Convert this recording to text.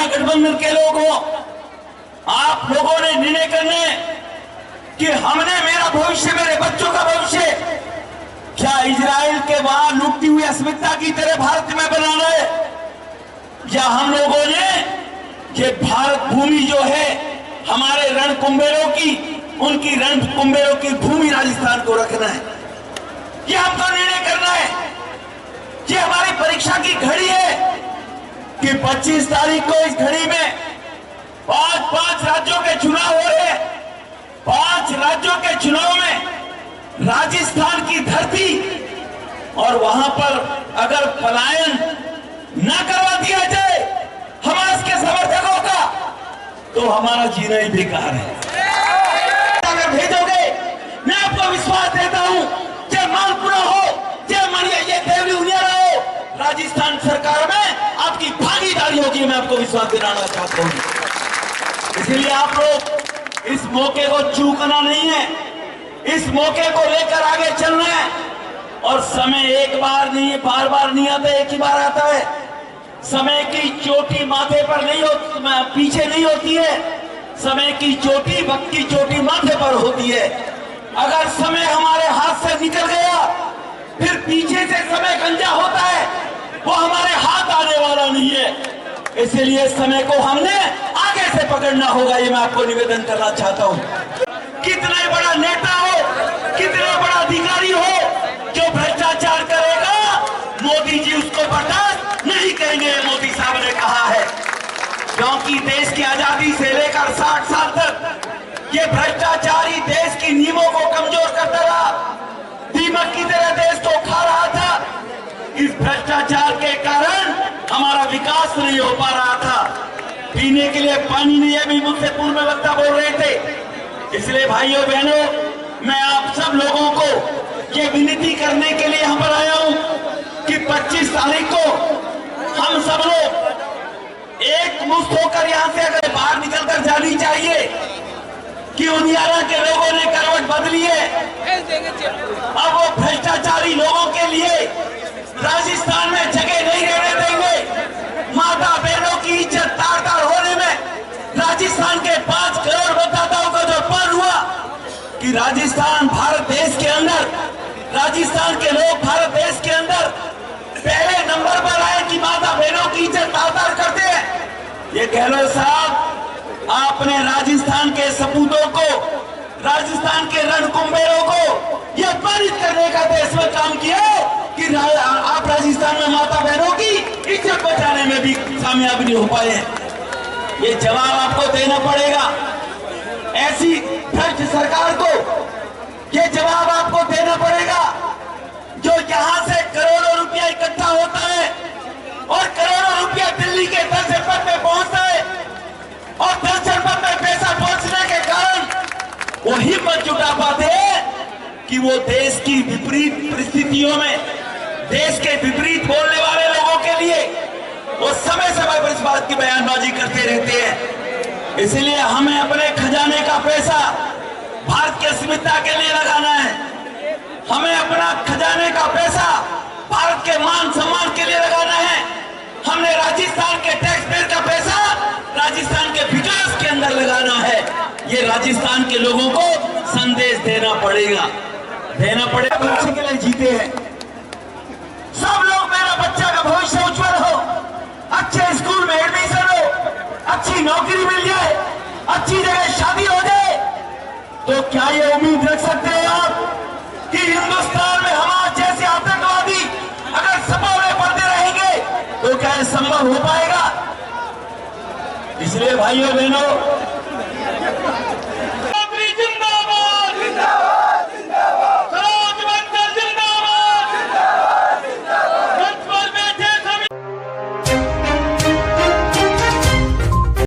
India गठबंधन के लोग हो, आप लोगों ने निर्णय करने कि हमने मेरा भविष्य, मेरे बच्चों का भविष्य क्या इजराइल के वहां लुटती हुई अस्मिता की तरह भारत में बनाना है, या हम लोगों ने ये भारत भूमि जो है हमारे रणकुंभेरों की, उनकी रणकुंभेरों की भूमि राजस्थान को रखना है। ये हमको निर्णय करना है। ये हमारी परीक्षा की घड़ी है कि 25 तारीख को इस घड़ी में 5 राज्यों के चुनाव हो रहे हैं। 5 राज्यों के चुनाव में राजस्थान की धरती, और वहां पर अगर पलायन न करवा दिया जाए हमास के समर्थकों का, तो हमारा जीना ही बेकार है। अगर भेजोगे, मैं आपको विश्वास देता हूं, चाहे मालपुरा हो, चाहे मनिया, ये देवली उनियारा हो, राजस्थान सरकार में आपकी भागीदारी होगी, मैं आपको विश्वास दिलाना चाहता हूं। इसलिए आप लोग इस मौके को चूकना नहीं है, इस मौके को लेकर आगे चलना है। और समय एक बार नहीं, बार बार नहीं आता, एक ही बार आता है। समय की चोटी माथे पर नहीं होती, पीछे नहीं होती है। समय की चोटी, वक्त की चोटी माथे पर होती है। अगर समय हमारे हाथ से निकल गया, फिर पीछे से समय गंजा होता है, वो हमारे हाथ आने वाला नहीं है। इसलिए समय को हमने आगे से पकड़ना होगा, ये मैं आपको निवेदन करना चाहता हूं। कितने बड़ा नेता हो, कितने बड़ा अधिकारी हो, जो भ्रष्टाचार करेगा, मोदी जी उसको बर्दाश्त नहीं करेंगे, मोदी साहब ने कहा है। क्योंकि देश की आजादी से लेकर 60 साल तक ये भ्रष्टाचारी देश की नींवों को कमजोर करता रहा, दीमक की तरह देश को खा रहा था। इस भ्रष्टाचार के कारण हमारा विकास नहीं हो पा रहा था, पीने के लिए पानी नहीं, अभी मुझसे पूर्व में वक्ता बोल रहे थे। इसलिए भाइयों बहनों, मैं आप सब लोगों को ये विनती करने के लिए यहाँ पर आया हूं कि 25 तारीख को हम सब लोग एक मुश्त होकर यहाँ से अगर बाहर निकलकर जानी चाहिए कि उनियारा के लोगों ने करवट बदली है। अब वो भ्रष्टाचारी लोगों के लिए राजस्थान में जगह नहीं रहने देंगे। माता बहनों की इज्जत तार-तार होने में राजस्थान के 5 करोड़ मतदाताओं का जो पल हुआ कि राजस्थान भारत देश के अंदर, राजस्थान के लोग भारत देश के अंदर पहले नंबर पर आए कि माता बहनों की इज्जत तार-तार करते हैं। ये गहलोत साहब, आपने राजस्थान के सपूतों को, राजस्थान के रणकुंभेरों को यह प्रेरित करने का देश में काम किया कि आप राजस्थान में माता बहनों की इज्जत बचाने में भी कामयाब नहीं हो पाए। ये जवाब आपको देना पड़ेगा, ऐसी भ्रष्ट सरकार को ये जवाब आपको देना पड़ेगा, जो यहां से करोड़ों रुपया इकट्ठा होता है और करोड़ों रुपया दिल्ली के दर्शन पद में पहुंचता है, और दर्शन पद में पैसा पहुंचने के कारण वो हिम्मत जुटा पाते हैं कि वो देश की विपरीत परिस्थितियों में, देश के विपरीत बोलने वाले लोगों के लिए वो समय समय पर इस बात की बयानबाजी करते रहते हैं। इसलिए हमें अपने खजाने का पैसा भारत की अस्मिता के लिए लगाना है। हमें अपना खजाने का पैसा भारत के मान सम्मान के लिए लगाना है। हमने राजस्थान के टैक्स पेयर का पैसा राजस्थान के विकास के अंदर लगाना है। ये राजस्थान के लोगों को संदेश देना पड़ेगा। भविष्य के लिए जीते हैं सब लोग। मेरा बच्चा का भविष्य उज्जवल हो, अच्छे स्कूल में एडमिशन हो, अच्छी नौकरी मिल जाए, अच्छी जगह शादी हो जाए, तो क्या ये उम्मीद रख सकते हैं आप कि हिंदुस्तान में हमारे जैसे आतंकवादी अगर सपा में पड़ते रहेंगे तो क्या ये संभव हो पाएगा? इसलिए भाइयों बहनों,